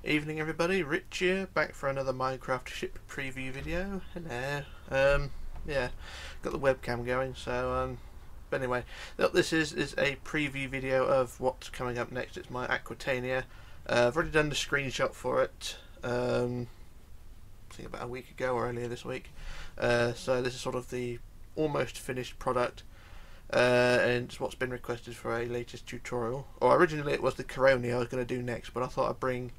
Evening everybody, Rich here, back for another Minecraft ship preview video. Hello. Yeah, got the webcam going, so but anyway, what this is a preview video of what's coming up next. It's my Aquitania. I've already done the screenshot for it, I think about a week ago or earlier this week. So this is sort of the almost finished product, and it's what's been requested for a latest tutorial. Or originally it was the Coronia I was going to do next, but I thought I'd bring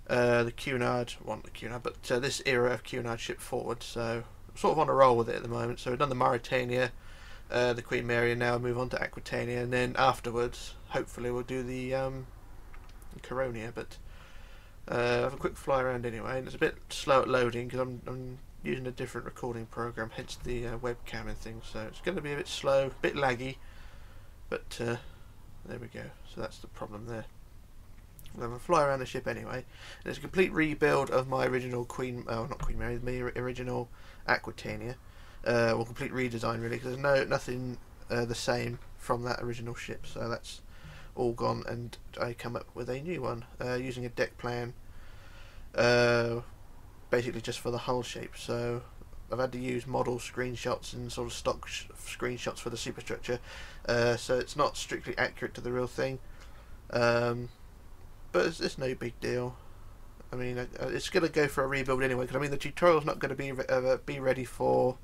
the Cunard, well not the Cunard, but this era of Cunard ship forward, so I'm sort of on a roll with it at the moment. So we've done the Mauretania, the Queen Mary, and now move on to Aquitania, and then afterwards, hopefully we'll do the Coronia, but have a quick fly around anyway, and it's a bit slow at loading because I'm using a different recording program, hence the webcam and things, so it's going to be a bit slow, a bit laggy, but there we go, so that's the problem there. We'll have a fly around the ship anyway. And it's a complete rebuild of my original not Queen Mary, my original Aquitania. Well, complete redesign really, because there's nothing the same from that original ship, so that's all gone, and I come up with a new one using a deck plan, basically just for the hull shape. So I've had to use model screenshots and sort of stock screenshots for the superstructure, so it's not strictly accurate to the real thing. But it's no big deal. I mean, it's going to go for a rebuild anyway, because I mean the tutorial's not going to be ready for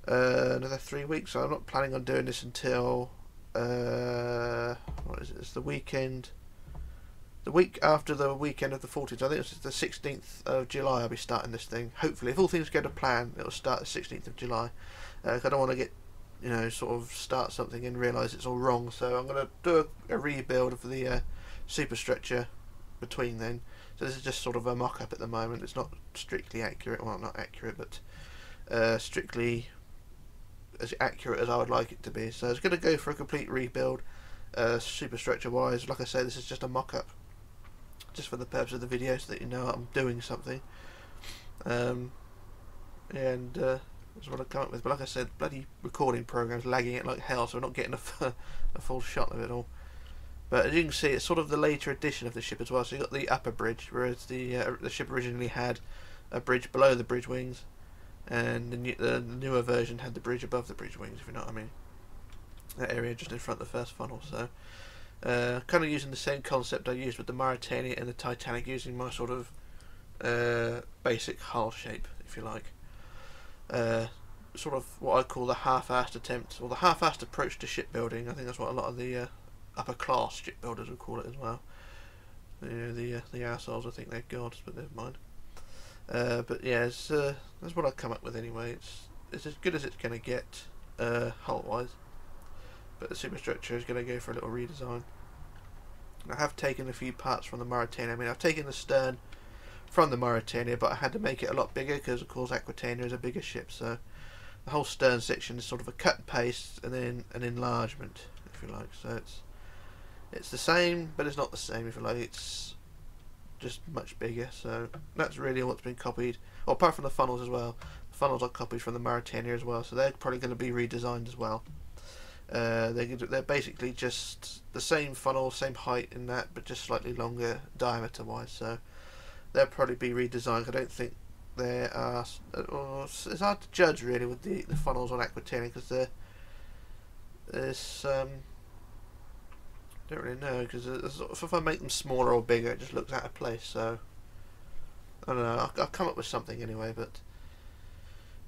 another 3 weeks, so I'm not planning on doing this until what is it? It's the week after the weekend of the 14th. I think it's the 16th of July I'll be starting this thing. Hopefully, if all things go to plan, it'll start the 16th of July. I don't want to get, sort of start something and realise it's all wrong, so I'm going to do a rebuild of the superstructure between then. So this is just sort of a mock-up at the moment. It's not strictly accurate, well not accurate, but strictly as accurate as I would like it to be. So it's going to go for a complete rebuild, superstructure wise. Like I say, this is just a mock-up, just for the purpose of the video, so that you know I'm doing something. And that's what I've come up with. But like I said, bloody recording program's lagging it like hell, so we're not getting a full shot of it all. But as you can see, it's sort of the later edition of the ship as well. So you've got the upper bridge, whereas the ship originally had a bridge below the bridge wings, and the newer version had the bridge above the bridge wings, if you know what I mean. That area just in front of the first funnel. So kind of using the same concept I used with the Mauretania and the Titanic, using my sort of basic hull shape, if you like. Sort of what I call the half-assed attempt, or the half-assed approach to shipbuilding. I think that's what a lot of the upper class shipbuilders would call it as well. The arseholes, I think they're gods, but never mind. But yeah, that's what I've come up with anyway. It's as good as it's going to get hull wise, but the superstructure is going to go for a little redesign. I have taken a few parts from the Mauretania. I mean, I've taken the stern from the Mauretania, but I had to make it a lot bigger because of course Aquitania is a bigger ship, so the whole stern section is sort of a cut and paste and then an enlargement, if you like. So it's the same, but it's not the same, if you like. It's just much bigger, so that's really what's been copied. Well, apart from the funnels as well. The funnels are copied from the Mauretania as well, so they're probably going to be redesigned as well. They're basically just the same funnel, same height in that, but just slightly longer diameter-wise, so they'll probably be redesigned. I don't think there are... it's hard to judge, really, with the funnels on Aquitania, because there's... don't really know, because if I make them smaller or bigger, it just looks out of place. So I don't know. I'll come up with something anyway. But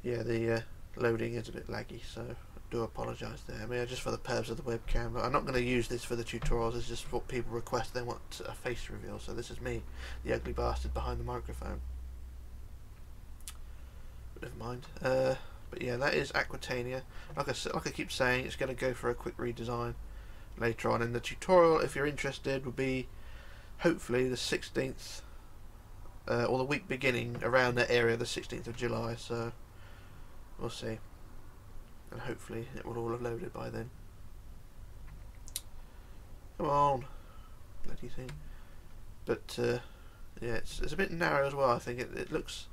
yeah, the loading is a bit laggy, so I do apologise there. I mean, just for the purpose of the webcam. But I'm not going to use this for the tutorials. It's just what people request. They want a face reveal. So this is me, the ugly bastard behind the microphone. But never mind. But yeah, that is Aquitania. Like I keep saying, it's going to go for a quick redesign later on in the tutorial. If you're interested, will be hopefully the 16th or the week beginning around that area, the 16th of July, so we'll see, and hopefully it will all have loaded by then. Come on, bloody thing. But yeah, it's a bit narrow as well. I think it looks,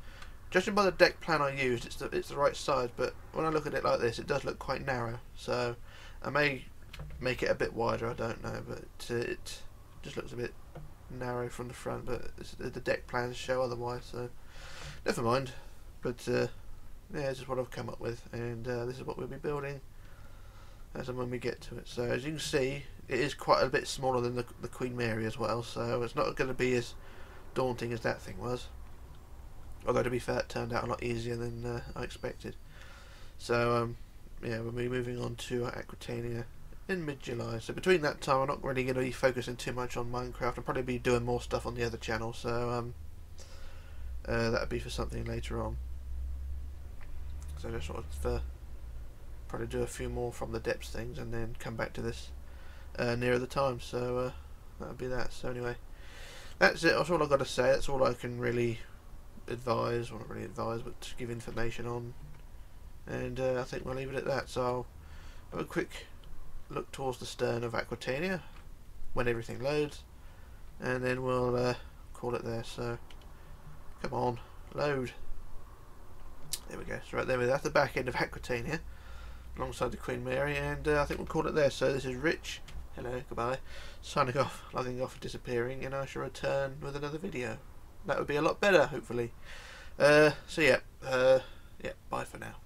judging by the deck plan I used, it's the right size, but when I look at it like this, it does look quite narrow, so I may make it a bit wider, I don't know, but it just looks a bit narrow from the front, but the deck plans show otherwise, so never mind. But yeah, this is what I've come up with, and this is what we'll be building as and when we get to it. So as you can see, it is quite a bit smaller than the Queen Mary as well, so it's not going to be as daunting as that thing was. Although to be fair, it turned out a lot easier than I expected. So yeah, we'll be moving on to Aquitania in mid-July. So between that time, I'm not really going to be focusing too much on Minecraft. I'll probably be doing more stuff on the other channel, so that'll be for something later on. So I just sort of probably do a few more from the depths things, and then come back to this nearer the time. So that'll be that. So anyway, that's it. That's all I've got to say. That's all I can really advise, or not really advise, but to give information on. And I think we'll leave it at that. So I'll have a quick look towards the stern of Aquitania when everything loads, and then we'll call it there. So come on, load. There we go. So right there, that's the back end of Aquitania alongside the Queen Mary, and I think we'll call it there. So this is Rich, hello, goodbye, signing off, logging off and disappearing, and I shall return with another video. That would be a lot better, hopefully. So yeah, bye for now.